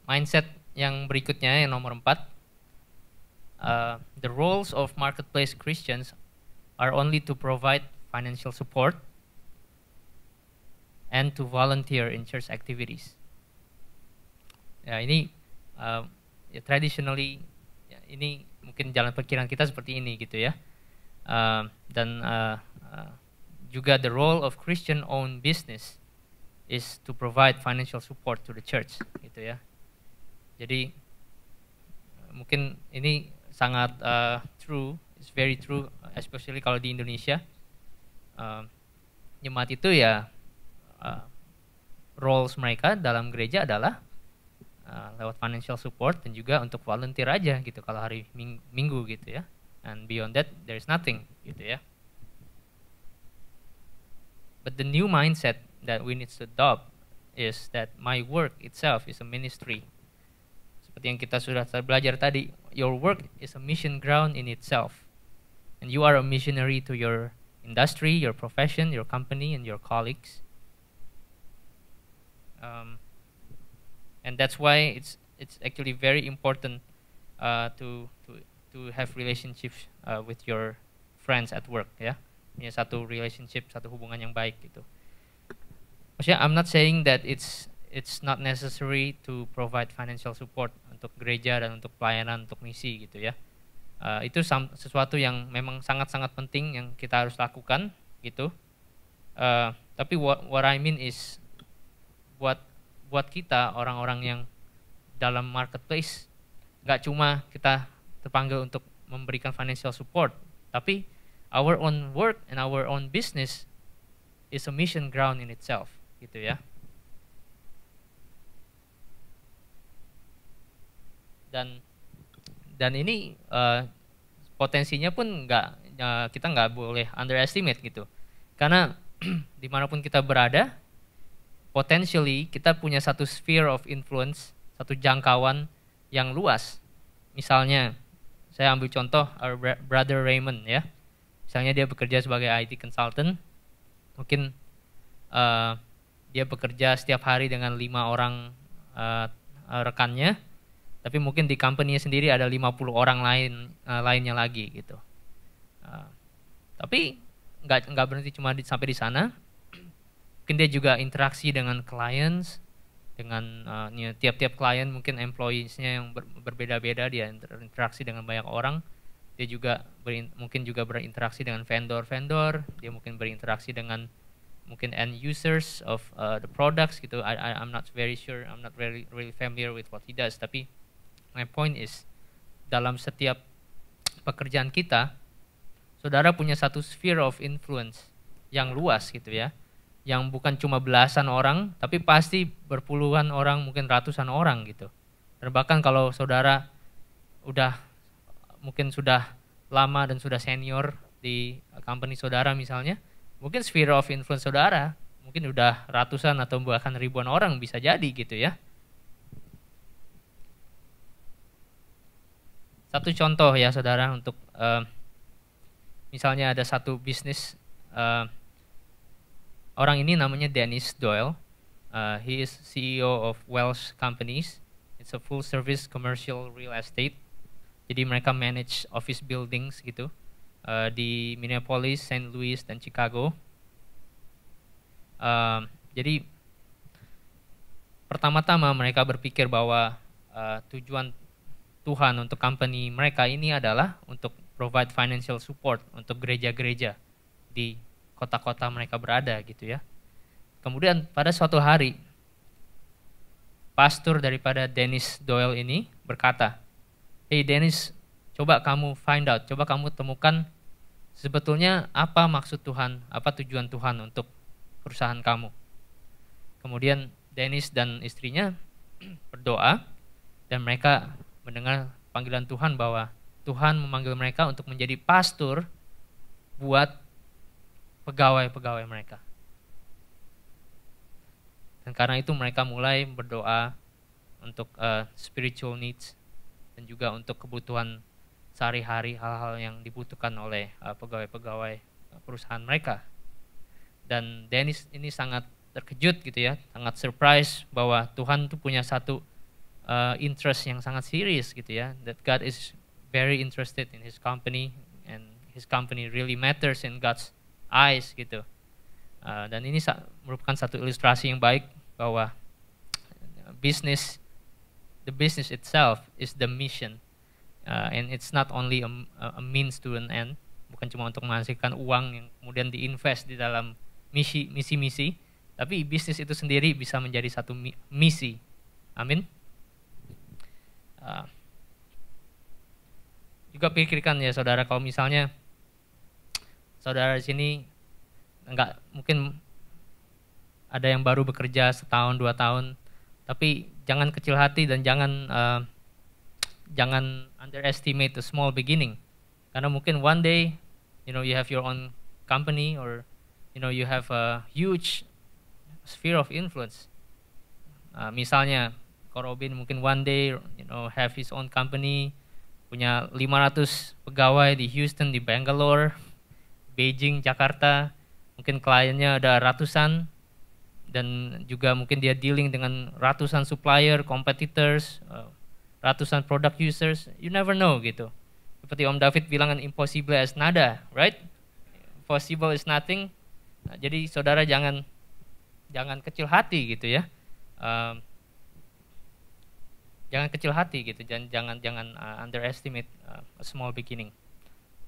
mindset yang berikutnya, yang nomor 4, the roles of marketplace Christians are only to provide financial support and to volunteer in church activities. Ya, ini ya, traditionally ya, ini mungkin jalan pikiran kita seperti ini gitu ya. Dan juga the role of Christian-owned business is to provide financial support to the church gitu ya. Jadi mungkin ini sangat true, it's very true, especially kalau di Indonesia. Jemaat itu ya roles mereka dalam gereja adalah lewat financial support dan juga untuk volunteer aja gitu kalau hari minggu gitu ya. And beyond that there is nothing gitu ya. But the new mindset that we need to adopt is that my work itself is a ministry. Seperti yang kita sudah belajar tadi, your work is a mission ground in itself. And you are a missionary to your industry, your profession, your company, and your colleagues. And that's why it's actually very important to have relationships with your friends at work ya. Punya satu relationship, satu hubungan yang baik gitu. Maksudnya I'm not saying that it's not necessary to provide financial support untuk gereja dan untuk pelayanan, untuk misi gitu ya. Itu sesuatu yang memang sangat-sangat penting yang kita harus lakukan gitu. Tapi what I mean is buat kita orang-orang yang dalam marketplace nggak cuma kita terpanggil untuk memberikan financial support, tapi our own work and our own business is a mission ground in itself gitu ya. Dan ini potensinya pun kita nggak boleh underestimate gitu, karena dimanapun kita berada, potentially kita punya satu sphere of influence, satu jangkauan yang luas. Misalnya saya ambil contoh our brother Raymond ya, misalnya dia bekerja sebagai IT consultant, mungkin dia bekerja setiap hari dengan 5 orang rekannya, tapi mungkin di company-nya sendiri ada 50 orang lainnya lagi gitu. Tapi nggak berhenti cuma sampai di sana. Mungkin dia juga interaksi dengan clients, dengan tiap-tiap klien mungkin employees-nya yang berbeda-beda, dia interaksi dengan banyak orang. Dia juga mungkin juga berinteraksi dengan vendor-vendor, dia mungkin berinteraksi dengan mungkin end users of the products gitu. I'm not very sure, I'm not really familiar with what he does, tapi my point is dalam setiap pekerjaan kita, saudara punya satu sphere of influence yang luas gitu ya, yang bukan cuma belasan orang, tapi pasti berpuluhan orang, mungkin ratusan orang gitu. Dan bahkan kalau saudara mungkin sudah lama dan sudah senior di company saudara misalnya, mungkin sphere of influence saudara mungkin udah ratusan atau bahkan ribuan orang bisa jadi gitu ya. Satu contoh ya saudara, untuk misalnya ada satu bisnis, orang ini namanya Dennis Doyle. He is CEO of Welsh Companies. It's a full service commercial real estate. Jadi mereka manage office buildings gitu di Minneapolis, St. Louis, dan Chicago. Jadi pertama-tama mereka berpikir bahwa tujuan Tuhan untuk company mereka ini adalah untuk provide financial support untuk gereja-gereja di kota-kota mereka berada gitu ya. Kemudian pada suatu hari, pastor daripada Dennis Doyle ini berkata, "Hey Dennis, coba kamu find out, coba kamu temukan sebetulnya apa maksud Tuhan, apa tujuan Tuhan untuk perusahaan kamu." Kemudian Dennis dan istrinya berdoa, dan mereka mendengar panggilan Tuhan bahwa Tuhan memanggil mereka untuk menjadi pastor buat pegawai-pegawai mereka. Dan karena itu mereka mulai berdoa untuk spiritual needs dan juga untuk kebutuhan sehari-hari, hal-hal yang dibutuhkan oleh pegawai-pegawai perusahaan mereka. Dan Dennis ini sangat terkejut gitu ya, sangat surprise bahwa Tuhan tuh punya satu interest yang sangat serius gitu ya. That God is very interested in his company and his company really matters in God's eyes gitu. Dan ini merupakan satu ilustrasi yang baik bahwa the business itself is the mission, and it's not only a means to an end, bukan cuma untuk menghasilkan uang yang kemudian diinvest di dalam misi-misi, tapi bisnis itu sendiri bisa menjadi satu misi. Amin. Juga pikirkan ya saudara, kalau misalnya saudara di sini mungkin ada yang baru bekerja setahun 2 tahun, tapi jangan kecil hati dan jangan underestimate the small beginning. Karena mungkin one day, you have your own company, or you have a huge sphere of influence. Misalnya, Robin mungkin one day, have his own company, punya 500 pegawai di Houston, di Bangalore, Beijing, Jakarta, mungkin kliennya ada ratusan, dan juga mungkin dia dealing dengan ratusan supplier, competitors, ratusan product users. You never know gitu. Seperti Om David bilang, impossible is nada, right? Possible is nothing. Jadi saudara jangan kecil hati gitu ya. Jangan kecil hati gitu. Jangan underestimate a small beginning.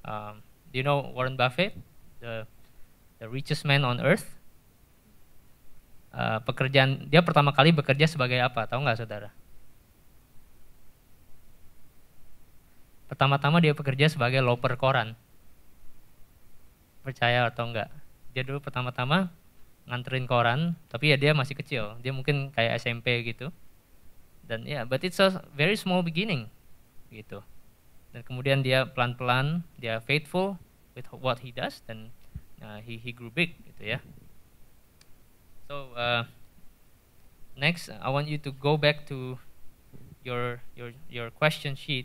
Do you know Warren Buffett, the richest man on earth? Pekerjaan dia pertama kali bekerja sebagai apa? Tahu nggak saudara? Pertama-tama dia bekerja sebagai loper koran. Percaya atau enggak? Dia dulu pertama-tama nganterin koran, tapi ya dia masih kecil. Dia mungkin kayak SMP gitu. Dan but it's a very small beginning gitu. Dan kemudian dia pelan-pelan, dia faithful with what he does, dan he grew big gitu ya. So next, I want you to go back to your question sheet.